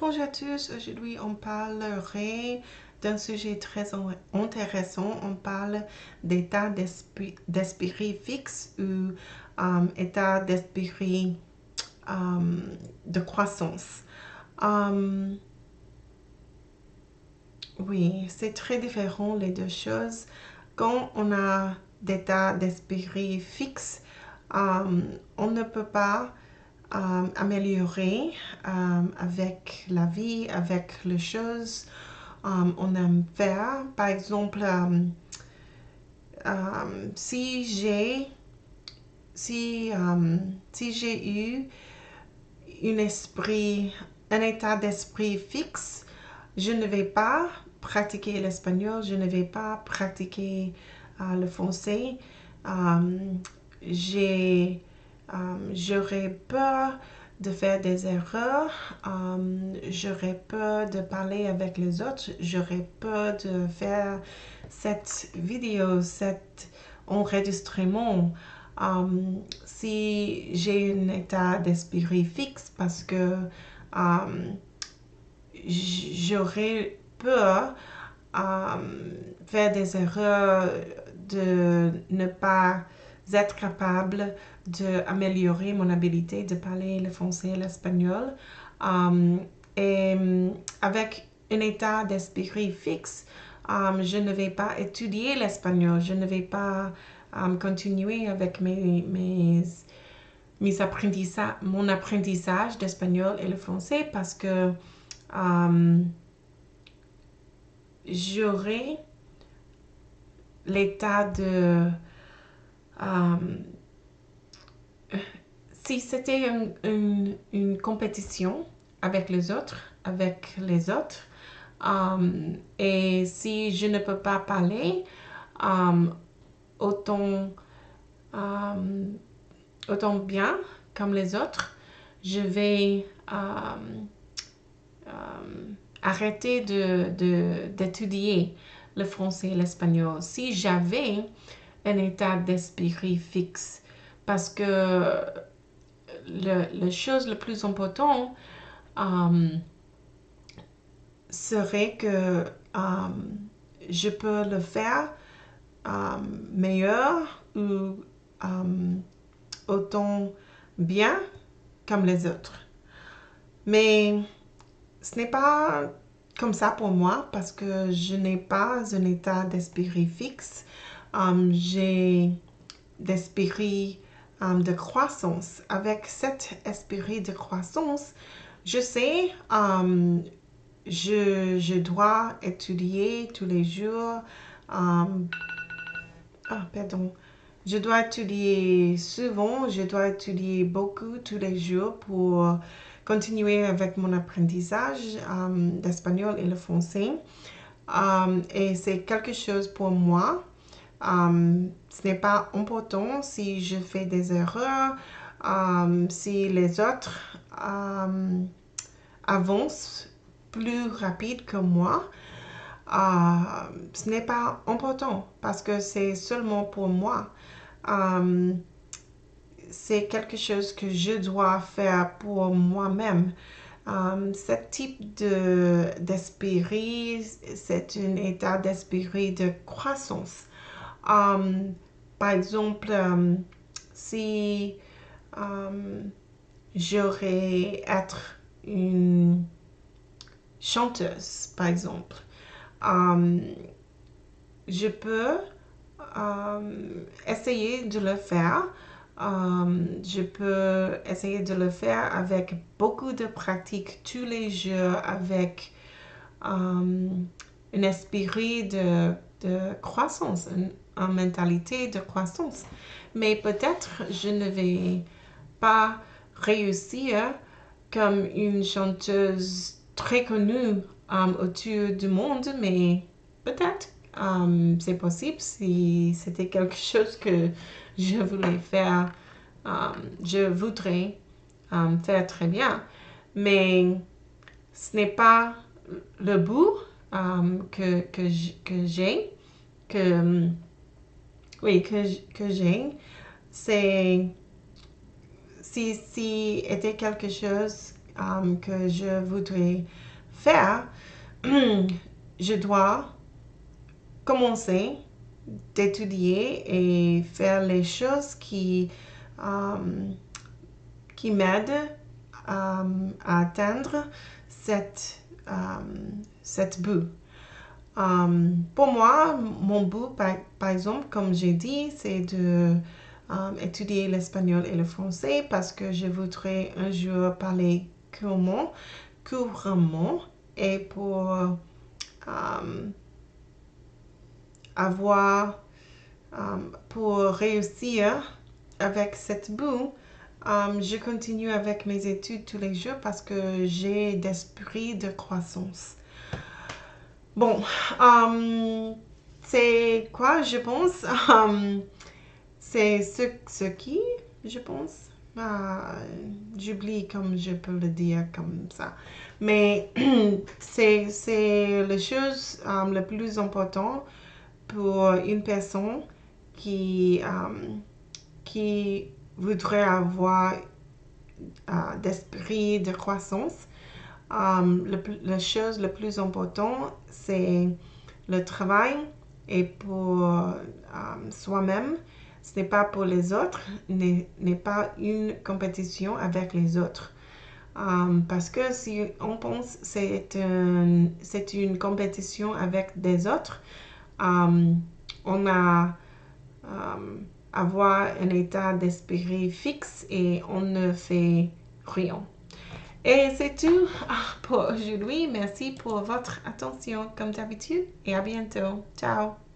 Bonjour à tous, aujourd'hui on parlerait d'un sujet très intéressant. On parle d'état d'esprit fixe ou état d'esprit de croissance. Euh, oui, c'est très différent les deux choses. Quand on a d'état d'esprit fixe, on ne peut pas améliorer avec la vie, avec les choses on aime faire. Par exemple, si j'ai eu un état d'esprit fixe, je ne vais pas pratiquer l'espagnol, je ne vais pas pratiquer le français. J'aurais peur de faire des erreurs, j'aurais peur de parler avec les autres, j'aurais peur de faire cette vidéo, cet enregistrement. Si j'ai un état d'esprit fixe parce que j'aurais peur faire des erreurs, de ne pas être capable d'améliorer mon habilité de parler le français et l'espagnol. Et avec un état d'esprit fixe, je ne vais pas étudier l'espagnol, je ne vais pas continuer avec mon apprentissage d'espagnol et le français parce que j'aurai l'état de... si c'était une compétition avec les autres, et si je ne peux pas parler autant, autant bien comme les autres, je vais arrêter d'étudier le français et l'espagnol. Si j'avais un état d'esprit fixe, parce que la chose la plus importante serait que je peux le faire meilleur ou autant bien comme les autres. Mais ce n'est pas comme ça pour moi parce que je n'ai pas un état d'esprit fixe. J'ai d'esprit de croissance. Avec cet esprit de croissance, je sais, je dois étudier tous les jours. Pardon. Je dois étudier souvent, je dois étudier beaucoup tous les jours pour continuer avec mon apprentissage d'espagnol et le français. Et c'est quelque chose pour moi. Ce n'est pas important si je fais des erreurs, si les autres avancent plus rapide que moi. Ce n'est pas important parce que c'est seulement pour moi. C'est quelque chose que je dois faire pour moi-même. Ce type d'esprit, c'est un état d'esprit de croissance. Par exemple, si j'aurais être une chanteuse, par exemple, je peux essayer de le faire. Je peux essayer de le faire avec beaucoup de pratique tous les jours, avec un esprit de croissance, une mentalité de croissance. Mais peut-être je ne vais pas réussir comme une chanteuse très connue autour du monde, mais peut-être c'est possible si c'était quelque chose que je voulais faire, je voudrais faire très bien. Mais ce n'est pas le bout que j'ai, que j'ai. C'est si était quelque chose que je voudrais faire, je dois commencer d'étudier et faire les choses qui m'aident à atteindre cette but. Pour moi, mon but, par exemple, comme j'ai dit, c'est de étudier l'espagnol et le français parce que je voudrais un jour parler couramment et pour réussir avec cette but, je continue avec mes études tous les jours parce que j'ai d'esprit de croissance. Bon, c'est quoi, je pense? C'est ce qui, je pense. J'oublie comme je peux le dire comme ça. Mais c'est la chose la plus importante pour une personne qui voudrait avoir d'esprit de croissance. La chose la plus importante, c'est le travail et pour soi-même. Ce n'est pas pour les autres, n'est pas une compétition avec les autres. Parce que si on pense que c'est une compétition avec des autres, on a avoir un état d'esprit fixe et on ne fait rien. Et c'est tout pour aujourd'hui. Merci pour votre attention comme d'habitude et à bientôt. Ciao!